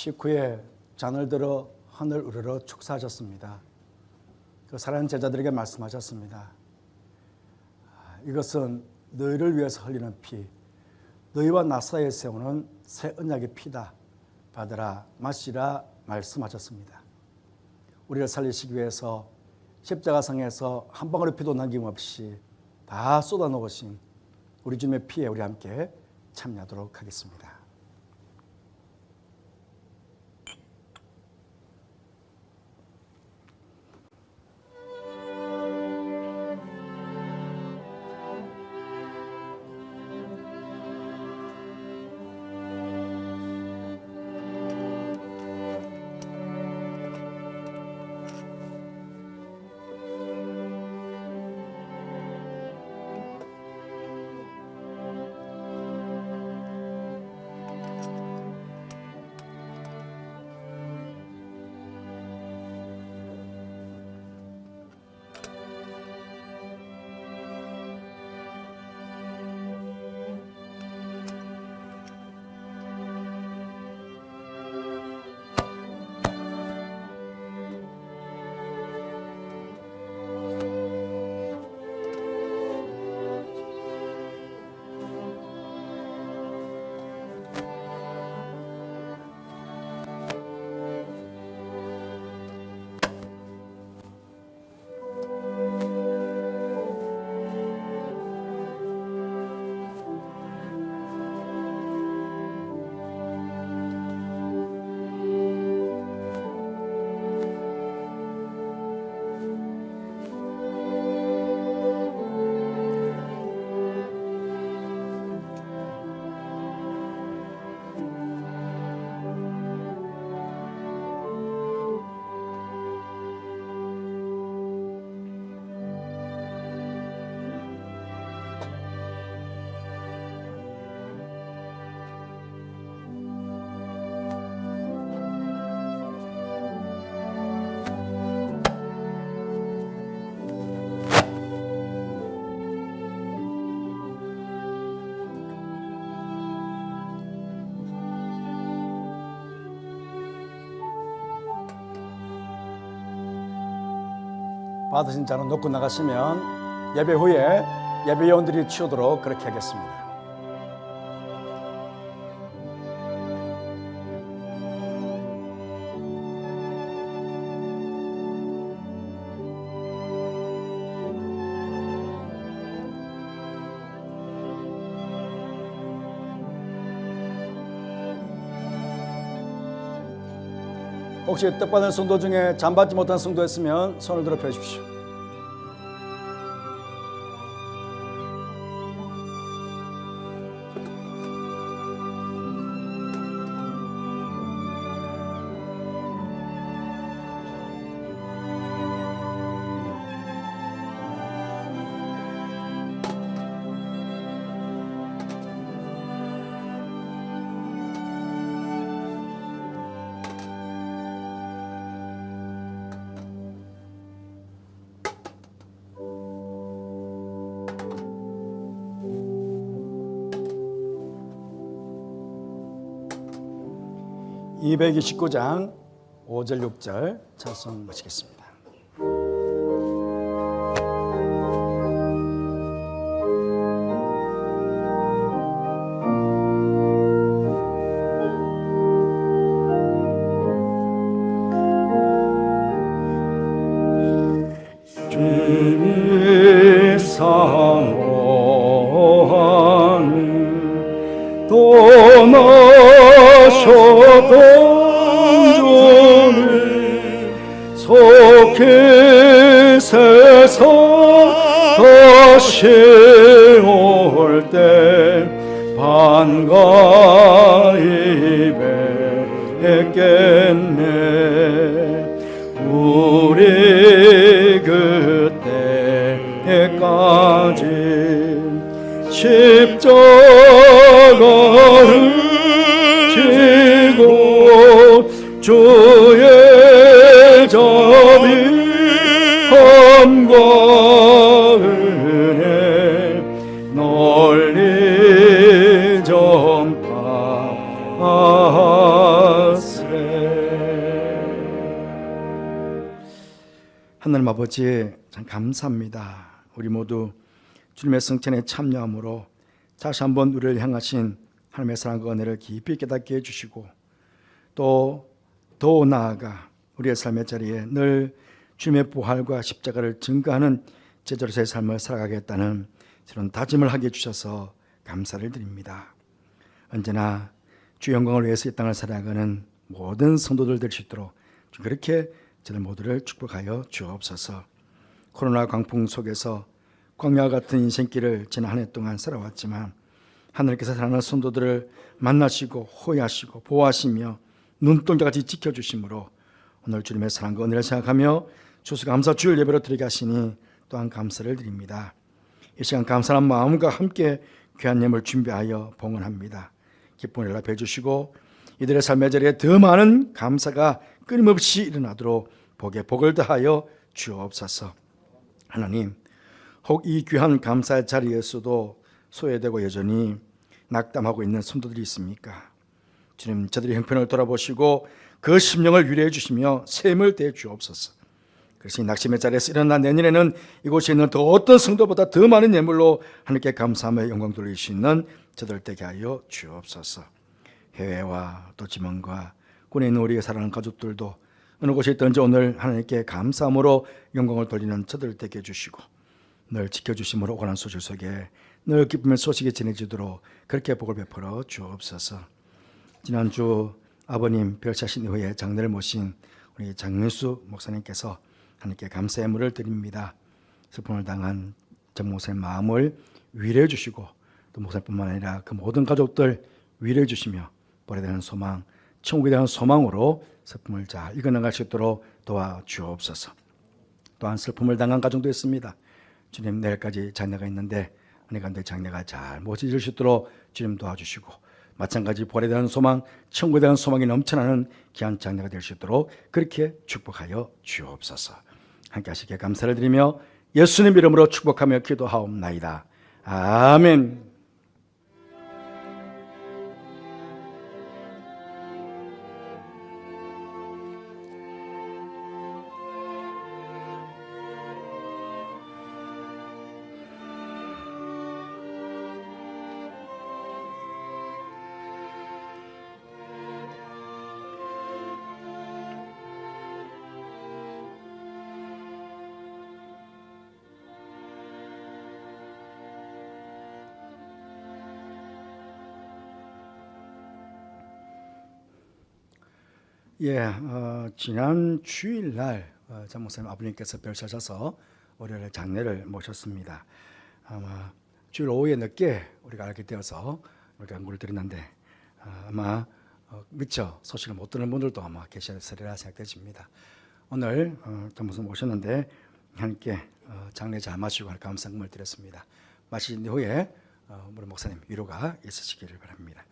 식후에 잔을 들어 하늘 우러러 축사하셨습니다. 그 사랑하는 제자들에게 말씀하셨습니다. 이것은 너희를 위해서 흘리는 피, 너희와 나 사이에 세우는 새 언약의 피다. 받으라 마시라 말씀하셨습니다. 우리를 살리시기 위해서 십자가상에서 한 방울의 피도 남김없이 다 쏟아놓으신 우리 주님의 피에 우리 함께 참여하도록 하겠습니다. 받으신 자는 놓고 나가시면 예배 후에 예배 요원들이 치우도록 그렇게 하겠습니다. 혹시 뜻받은 성도 중에 잠받지 못한 성도 있으면 손을 들어 펴십시오. (229장) 5절 6절 찬송 마치겠습니다. 주님이 사모하는 떠나셨던 속히 세상 다시 올 때 반가이 뵙겠네. 우리 그때까지 십자가를 지고 주의 자비 함과 은혜 널리 전파하세. 하나님 아버지 참 감사합니다. 우리 모두 주님의 성찬에 참여함으로 다시 한번 우리를 향하신 하나님의 사랑과 은혜를 깊이 깨닫게 해주시고 또 더 나아가 우리의 삶의 자리에 늘 주님의 부활과 십자가를 증거하는 제자로서의 삶을 살아가겠다는 그런 다짐을 하게 해주셔서 감사를 드립니다. 언제나 주 영광을 위해서 이 땅을 살아가는 모든 성도들 될 수 있도록 그렇게 저들 모두를 축복하여 주옵소서. 코로나 광풍 속에서 광야와 같은 인생길을 지난 한 해 동안 살아왔지만 하나님께서 사랑하는 성도들을 만나시고 호위하시고 보호하시며 눈동자같이 지켜주심으로 오늘 주님의 사랑과 은혜를 생각하며 추수감사 주일 예배로 드리게 하시니 또한 감사를 드립니다. 이 시간 감사한 마음과 함께 귀한 예물 준비하여 봉헌합니다. 기쁨을 연락해 주시고 이들의 삶의 자리에 더 많은 감사가 끊임없이 일어나도록 복에 복을 더하여 주옵소서. 하나님, 혹 이 귀한 감사의 자리에서도 소외되고 여전히 낙담하고 있는 성도들이 있습니까? 주님, 저들의 형편을 돌아보시고 그 심령을 위로해 주시며 샘을 대해 주옵소서. 그래서 이 낙심의 자리에서 일어나 내년에는 이곳에 있는 더 어떤 성도보다 더 많은 예물로 하나님께 감사하며 영광 돌릴 수 있는 저들 되게 하여 주옵소서. 해외와 또 지방과 군에 있는 우리의 사랑하는 가족들도 어느 곳에 있든지 오늘 하나님께 감사함으로 영광을 돌리는 저들 되게 해주시고 늘 지켜주심으로 오가는 소식 속에 늘 기쁨의 소식이 전해지도록 그렇게 복을 베풀어 주옵소서. 지난주 아버님 별사신 이후에 장례를 모신 우리 장민수 목사님께서 하나님께 감사의 예물을 드립니다. 슬픔을 당한 정 목사의 마음을 위로해 주시고 또 목사뿐만 아니라 그 모든 가족들 위로해 주시며 벌에 대한 소망, 천국에 대한 소망으로 슬픔을 잘 이겨나갈 수 있도록 도와주옵소서. 또한 슬픔을 당한 가정도 있습니다. 주님, 내일까지 장례가 있는데 은혜 가운데 장례가 잘 모셔질 수 있도록 주님 도와주시고 마찬가지 벌에 대한 소망, 천국에 대한 소망이 넘쳐나는 귀한 장례가 될 수 있도록 그렇게 축복하여 주옵소서. 함께 하시기에 감사를 드리며 예수님 이름으로 축복하며 기도하옵나이다. 아멘. 지난 주일날 장 목사님 아버님께서 별사셔서 월요일에 장례를 모셨습니다. 아마 주일 오후에 늦게 우리가 알게 되어서 우리가 연구를 드렸는데 아마 미처 소식을 못 들은 분들도 아마 계시리라 생각되십니다. 오늘 장 목사님 오셨는데 함께 장례 잘 마치고 할 감사금을 드렸습니다. 마신 이후에 우리 목사님 위로가 있으시기를 바랍니다.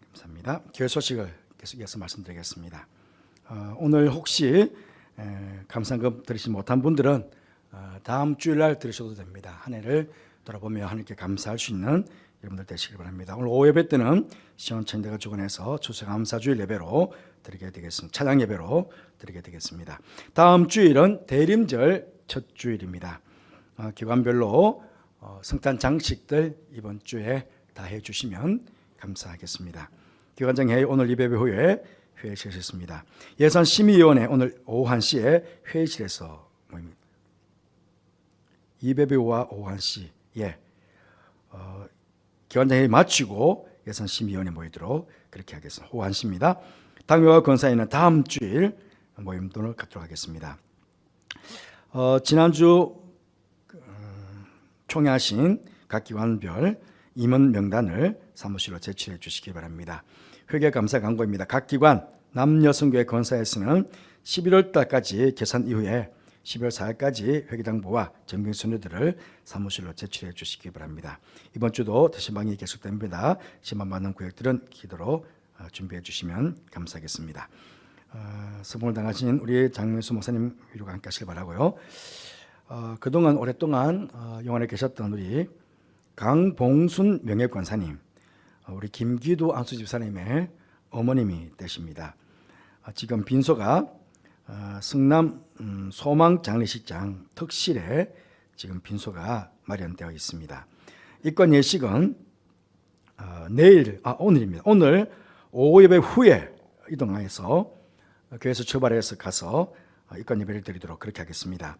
감사합니다. 교회 소식을 계속해서 말씀드리겠습니다. 오늘 혹시 감사금 드리지 못한 분들은 다음 주일날 드리셔도 됩니다. 한 해를 돌아보며 하나님께 감사할 수 있는 여러분들 되시길 바랍니다. 오늘 오후 예배 때는 시원천대가 주관해서 추수감사주일 예배로 드리게 되겠습니다. 찬양 예배로 드리게 되겠습니다. 다음 주일은 대림절 첫 주일입니다. 기관별로 성탄 장식들 이번 주에 다 해주시면 감사하겠습니다. 기관장회의 오늘 예배 후에 회의실에 있습니다. 예산심의위원회 오늘 오후 1시에 회의실에서 모입니다. 예배부와 오후 1시에 기관장회의 마치고 예산심의위원회 모이도록 그렇게 하겠습니다. 오후 1시입니다. 당회와 권사회는 다음 주일 모임돈을 갖도록 하겠습니다. 지난주 총회하신 각 기관별 임원 명단을 사무실로 제출해 주시기 바랍니다. 회계 감사 광고입니다. 각 기관 남여성교회 권사에서는 11월 달까지 계산 이후에 12월 4일까지 회계장부와 정비 순위들을 사무실로 제출해 주시기 바랍니다. 이번 주도 대신방이 계속됩니다. 신방받는 구역들은 기도로 준비해 주시면 감사하겠습니다. 수봉을 당하신 우리 장민수 목사님 위로가 함께 하시길 바라고요. 그동안 오랫동안 영원에 계셨던 우리 강봉순 명예권사님, 우리 김기도 안수집사님의 어머님이 되십니다. 지금 빈소가 성남 소망장례식장 특실에 지금 빈소가 마련되어 있습니다. 입관 예식은 오늘입니다. 오늘 오후 예배 후에 이동해서 교회에서 출발해서 가서 입관 예배를 드리도록 그렇게 하겠습니다.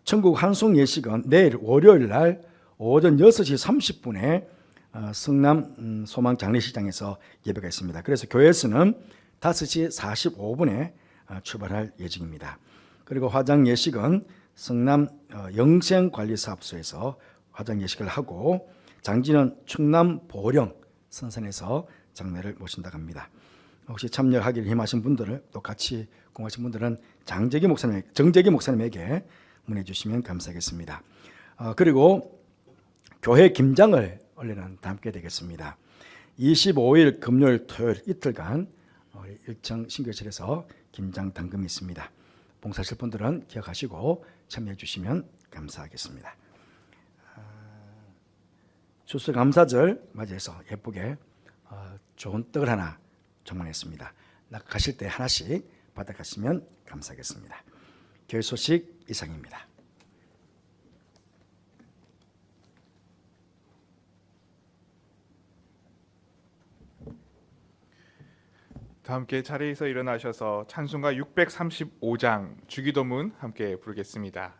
천국 환송 예식은 내일 월요일 날 오전 6시 30분에 성남 소망 장례식장에서 예배가 있습니다. 그래서 교회에서는 5시 45분에 출발할 예정입니다. 그리고 화장 예식은 성남 영생관리사업소에서 화장 예식을 하고 장지는 충남 보령 선산에서 장례를 모신다고 합니다. 혹시 참여하기를 힘하신 분들을 또 같이 공하신 분들은 정재기 목사님에게 문의 주시면 감사하겠습니다. 그리고 교회 김장을 원래는 담게 되겠습니다. 25일 금요일 토요일 이틀간 일청 신교실에서 김장 당금이 있습니다. 봉사하실 분들은 기억하시고 참여해 주시면 감사하겠습니다. 추수감사절 맞이해서 예쁘게 좋은 떡을 하나 주문했습니다. 가실 때 하나씩 받아가시면 감사하겠습니다. 교회 소식 이상입니다. 다 함께 자리에서 일어나셔서 찬송가 635장 주기도문 함께 부르겠습니다.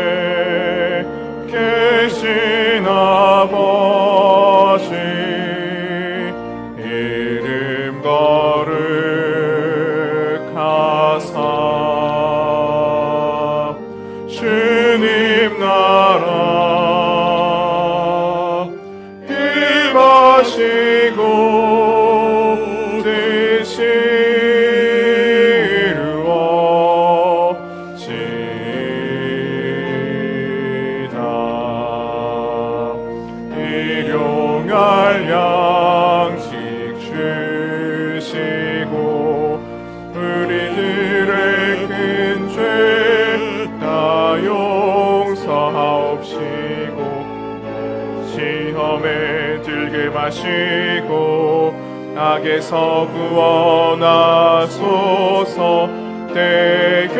하늘에 계신 아버지 이름 거룩하사 주님 나라 임하시고 뜻이 일용할 양식 주시고 우리들의 큰 죄 다 용서하옵시고 시험에 들게 마시고 악에서 구원하소서. 대개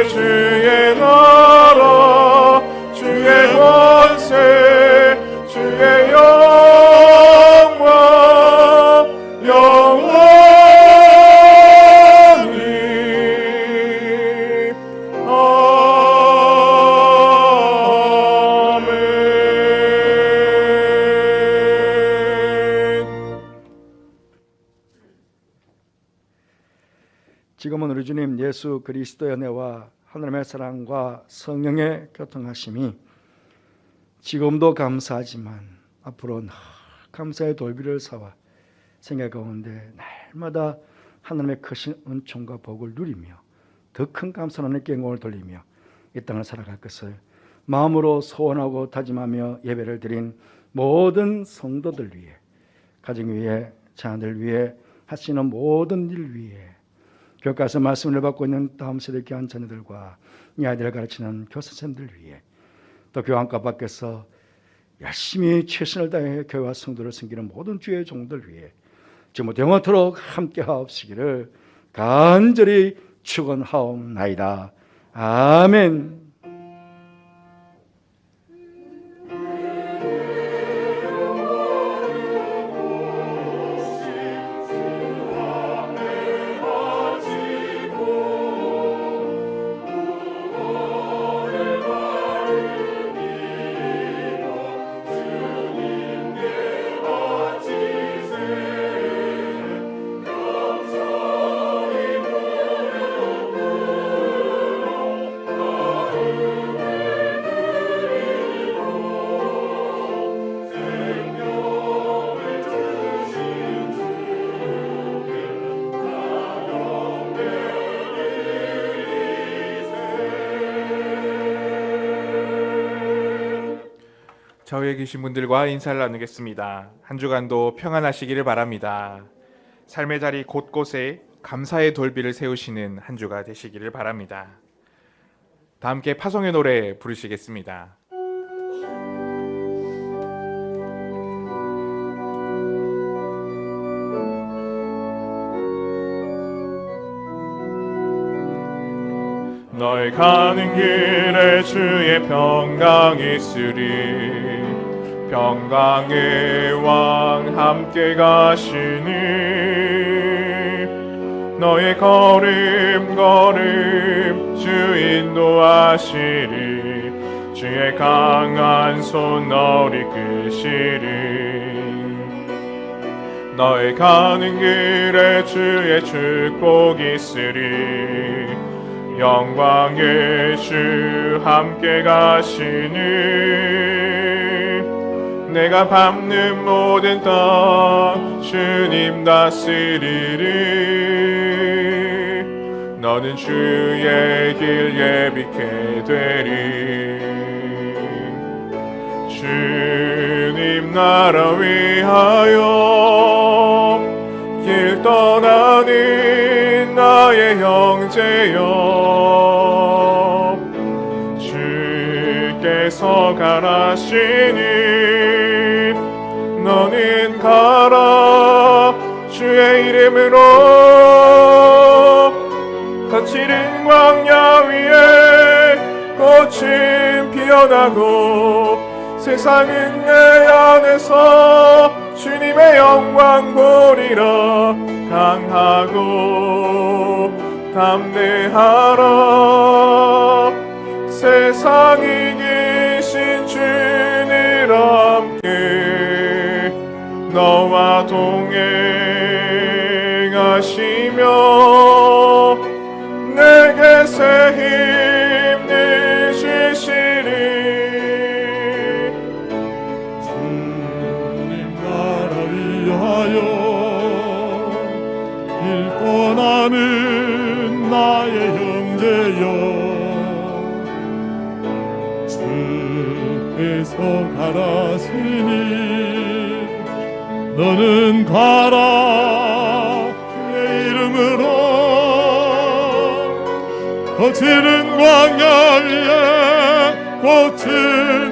주의 나라 주의 권세 주의 영광 영원히 아멘. 지금은 우리 주님 예수 그리스도의 은혜와 하나님의 사랑과 성령의 교통하심이 지금도 감사하지만 앞으로는 감사의 돌비를 사와 생각 가운데 날마다 하나님의 크신 은총과 복을 누리며 더 큰 감사로 하나님께 영광을 돌리며 이 땅을 살아갈 것을 마음으로 소원하고 다짐하며 예배를 드린 모든 성도들 위해, 가정 위해, 자녀들 위해, 하시는 모든 일 위해, 교회에서 말씀을 받고 있는 다음 세대 귀한 자녀들과 이 아이들을 가르치는 교사선생님들 위해, 또 교환과 밖에서 열심히 최선을 다해 교회와 성도를 섬기는 모든 주의 종들 위해 지금부터 영원토록 함께 하옵시기를 간절히 축원하옵나이다. 아멘. 좌우에 계신 분들과 인사를 나누겠습니다. 한 주간도 평안하시기를 바랍니다. 삶의 자리 곳곳에 감사의 돌비를 세우시는 한 주가 되시기를 바랍니다. 다 함께 파송의 노래 부르시겠습니다. 너의 가는 길에 주의 평강이 있으리. 평강의 왕 함께 가시니 너의 걸음 주 인도하시리. 주의 강한 손 너를 이끄시리. 너의 가는 길에 주의 축복이 있으리. 영광의 주 함께 가시니 내가 밟는 모든 땅 주님 다스리리. 너는 주의 길 예비케 되리. 주님 나라 위하여 길 떠나는 나의 형제여, 주께서 가라시니 너는 가라. 주의 이름으로 거칠은 광야 위에 꽃은 피어나고 세상은 내 안에서 주님의 영광 보리라. 강하고 담대하라. 세상이 이기신 주를 함께 너와 동행하시며 내게 새 힘을 주시리. 주님 나라 위하여 길 떠나는 나의 형제여, 주께서 가라시니 너는 가라. 주의 이름으로 거칠은 광야 위에 꽃은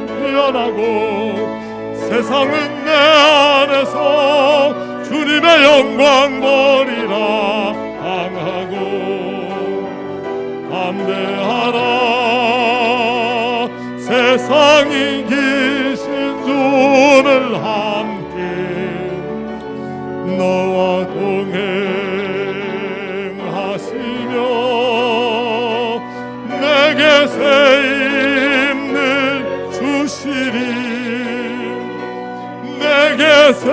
피어나고 세상은 내 안에서 주님의 영광 보리라. 강하고 담대하라. 세상이 이기신 주를 함께 너와 동행하시며 내게 새 힘을 주시리. 내게 새